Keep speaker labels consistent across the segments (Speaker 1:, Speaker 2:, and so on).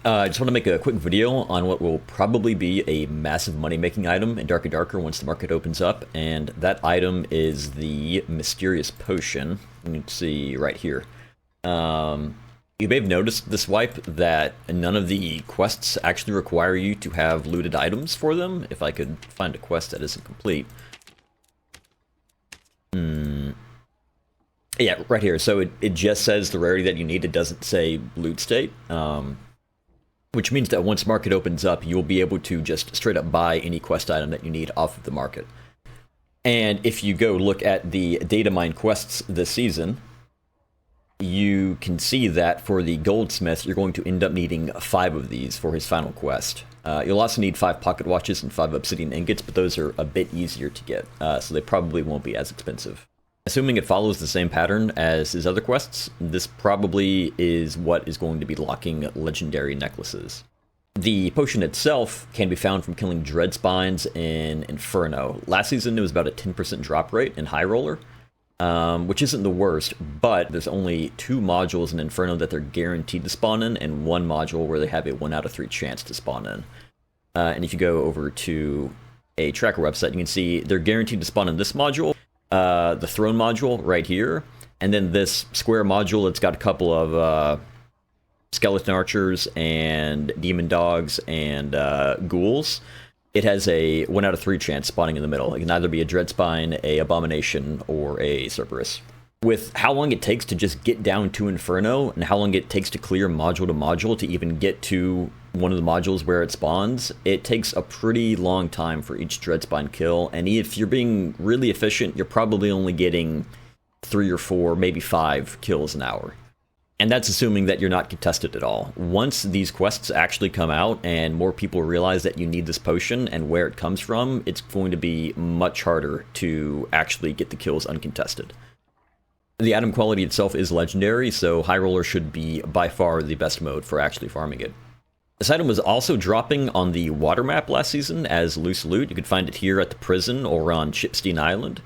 Speaker 1: I just want to make a quick video on what will probably be a massive money-making item in Dark and Darker once the market opens up, and that item is the Mysterious Potion. You can see right here. You may have noticed this wipe that none of the quests actually require you to have looted items for them. If I could find a quest that isn't complete. Yeah, right here. So it just says the rarity that you need. It doesn't say loot state. Which means that once market opens up, you'll be able to just straight up buy any quest item that you need off of the market. And if you go look at the data mine quests this season, you can see that for the goldsmith, you're going to end up needing 5 of these for his final quest. You'll also need 5 pocket watches and 5 obsidian ingots, but those are a bit easier to get, so they probably won't be as expensive. Assuming it follows the same pattern as his other quests, this probably is what is going to be locking legendary necklaces. The potion itself can be found from killing dread spines in Inferno. Last season it was about a 10% drop rate in High Roller, which isn't the worst, but there's only 2 modules in Inferno that they're guaranteed to spawn in, and 1 module where they have a 1 out of 3 chance to spawn in. And if you go over to a tracker website, you can see they're guaranteed to spawn in this module, the throne module right here, and then this square module. It's got a couple of skeleton archers and demon dogs and ghouls. It has a 1 out of 3 chance spawning in the middle. It can either be a Dreadspine, a Abomination, or a Cerberus. With how long it takes to just get down to Inferno, and how long it takes to clear module to module to even get to one of the modules where it spawns, it takes a pretty long time for each Dreadspine kill, and if you're being really efficient, you're probably only getting 3 or 4, maybe 5 kills an hour. And that's assuming that you're not contested at all. Once these quests actually come out and more people realize that you need this potion and where it comes from, it's going to be much harder to actually get the kills uncontested. The item quality itself is legendary, so High Roller should be by far the best mode for actually farming it. This item was also dropping on the water map last season as loose loot. You could find it here at the prison or on Chipstein Island.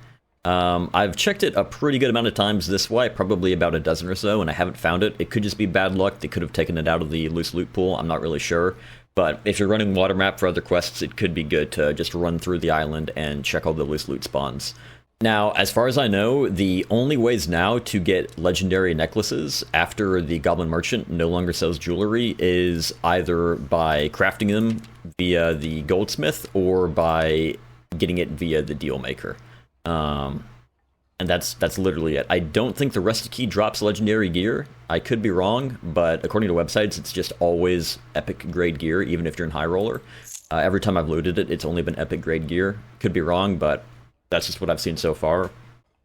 Speaker 1: I've checked it a pretty good amount of times this way, probably about a dozen or so, and I haven't found it. It could just be bad luck. They could have taken it out of the loose loot pool. I'm not really sure. But if you're running water map for other quests, it could be good to just run through the island and check all the loose loot spawns. Now, as far as I know, the only ways now to get legendary necklaces after the Goblin Merchant no longer sells jewelry is either by crafting them via the goldsmith or by getting it via the deal maker. And that's literally it. I don't think the Rusty Key drops legendary gear. I could be wrong, but according to websites, it's just always epic grade gear, even if you're in High Roller. Every time I've looted it, it's only been epic grade gear. Could be wrong, but that's just what I've seen so far.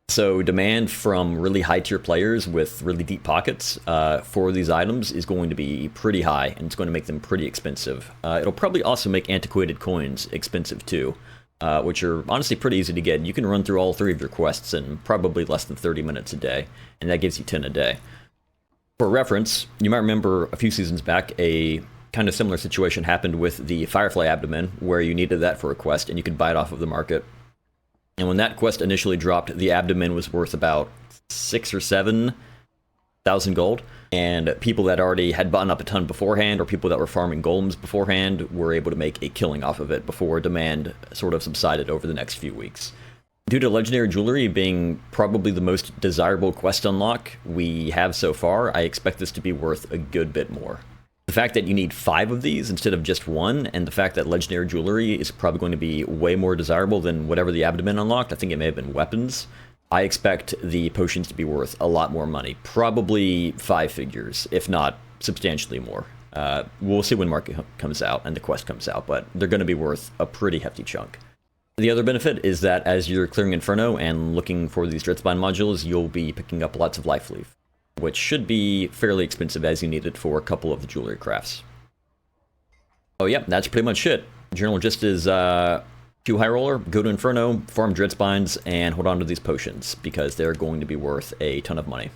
Speaker 1: So demand from really high tier players with really deep pockets for these items is going to be pretty high, and it's going to make them pretty expensive. It'll probably also make antiquated coins expensive too, which are honestly pretty easy to get. You can run through all 3 of your quests in probably less than 30 minutes a day, and that gives you 10 a day. For reference, you might remember a few seasons back, a kind of similar situation happened with the Firefly Abdomen, where you needed that for a quest, and you could buy it off of the market. And when that quest initially dropped, the abdomen was worth about 6,000 or 7,000 gold. And people that already had bought up a ton beforehand, or people that were farming golems beforehand, were able to make a killing off of it before demand sort of subsided over the next few weeks. Due to legendary jewelry being probably the most desirable quest unlock we have so far, I expect this to be worth a good bit more. The fact that you need 5 of these instead of just 1, and the fact that legendary jewelry is probably going to be way more desirable than whatever the abdomen unlocked, I think it may have been weapons, I expect the potions to be worth a lot more money. Probably 5 figures, if not substantially more. We'll see when market comes out and the quest comes out, but they're going to be worth a pretty hefty chunk. The other benefit is that as you're clearing Inferno and looking for these Dreadspine modules, you'll be picking up lots of life leaf, which should be fairly expensive as you need it for a couple of the jewelry crafts. Oh yeah, that's pretty much it. General gist is, to High Roller, go to Inferno, farm Dreadspines, and hold on to these potions, because they're going to be worth a ton of money.